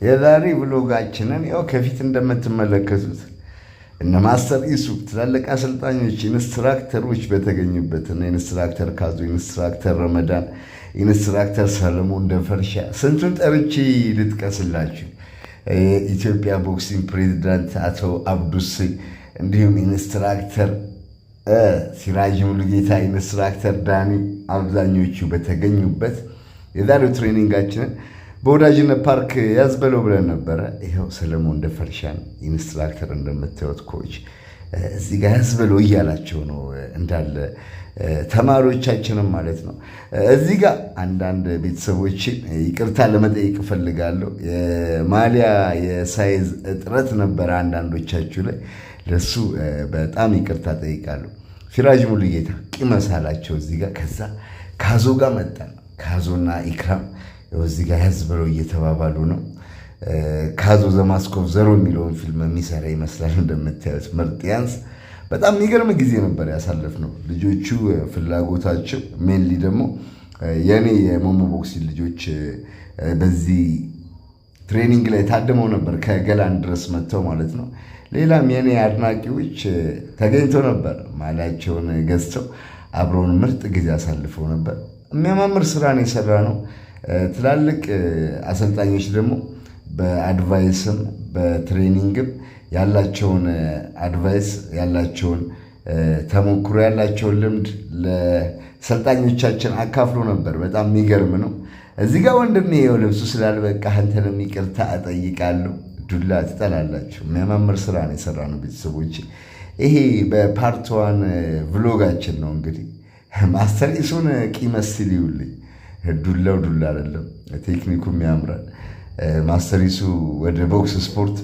የዛሬ ብሎጋችንን ያው ከፊት እንደምትመለከቱት እነ ማስተር ኢሱ ትላልቅ አሰልጣኞች ኢንስትራክተሮች በተገኙበት እና ኢንስትራክተር ካዙ፣ ኢንስትራክተር ረመዳን፣ ኢንስትራክተር ሰለሞን ደፈርሻ ስንቱን ጠርቼ ልጥቀስላችሁ። የኢትዮጵያ ቦክሲንግ ፕሬዚዳንት አቶ አብዱስ፣ እንዲሁም ኢንስትራክተር ሲራጅ ሙሉጌታ፣ ኢንስትራክተር ዳኒ አብዛኞቹ በተገኙበት የዛሬው ትሬኒንጋችንን በወዳጅነት ፓርክ ያዝበለው ብለን ነበረ። ይኸው ሰለሞን ደፈርሻን ኢንስትራክተር እንደምታዩት ኮች እዚህ ጋር ያዝበለው እያላቸው ነው እንዳለ ተማሪዎቻችንም ማለት ነው። እዚህ ጋር አንዳንድ ቤተሰቦችን ይቅርታ ለመጠየቅ እፈልጋለሁ። የማሊያ የሳይዝ እጥረት ነበረ አንዳንዶቻችሁ ላይ፣ ለሱ በጣም ይቅርታ ጠይቃለሁ። ሲራጅ ሙሉጌታ ቂመሳላቸው እዚህ ጋር። ከዛ ካዞ ጋር መጣን። ካዞና ኢክራም እዚህ ጋር ያዝበለው እየተባባሉ ነው። ካዞ ዘማስኮቭ ዘሮ የሚለውን ፊልም የሚሰራ ይመስላል እንደምታዩት። ምርጥያንስ በጣም የሚገርም ጊዜ ነበር ያሳለፍነው። ልጆቹ ፍላጎታቸው ሜንሊ ደግሞ የኔ የሞሞ ቦክሲንግ ልጆች በዚህ ትሬኒንግ ላይ ታድመው ነበር፣ ከገላን ድረስ መጥተው ማለት ነው። ሌላም የኔ አድናቂዎች ተገኝተው ነበር፣ ማሊያቸውን ገዝተው አብረውን ምርጥ ጊዜ አሳልፈው ነበር። የሚያማምር ስራ ነው የሰራ ነው። ትላልቅ አሰልጣኞች ደግሞ በአድቫይስም በትሬኒንግም ያላቸውን አድቫይስ ያላቸውን ተሞክሮ ያላቸውን ልምድ ለሰልጣኞቻችን አካፍሎ ነበር። በጣም የሚገርም ነው። እዚህ ጋር ወንድሜ ይኸው ልብሱ ስላልበቃ አንተንም ይቅርታ እጠይቃለሁ። ዱላ ትጠላላችሁ። የሚያማምር ስራ ነው የሰራ ነው ቤተሰቦች። ይሄ በፓርት ዋን ቭሎጋችን ነው እንግዲህ። ማስተር ኢሱን ቂመስል ይውልኝ። ዱላው ዱላ አይደለም፣ ቴክኒኩም ያምራል። ማስተር ኢሱ ወደ ቦክስ ስፖርት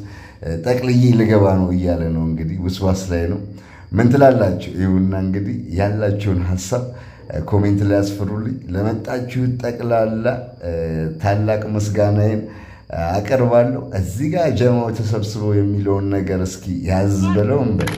ጠቅልዬ ልገባ ነው እያለ ነው እንግዲህ፣ ውስዋስ ላይ ነው። ምን ትላላችሁ? ይሁንና እንግዲህ ያላችሁን ሀሳብ ኮሜንት ላይ ያስፈሩልኝ። ለመጣችሁ ጠቅላላ ታላቅ ምስጋናዬን አቀርባለሁ። እዚህ ጋር ጀማው ተሰብስበው የሚለውን ነገር እስኪ ያዝ በለው እንበል።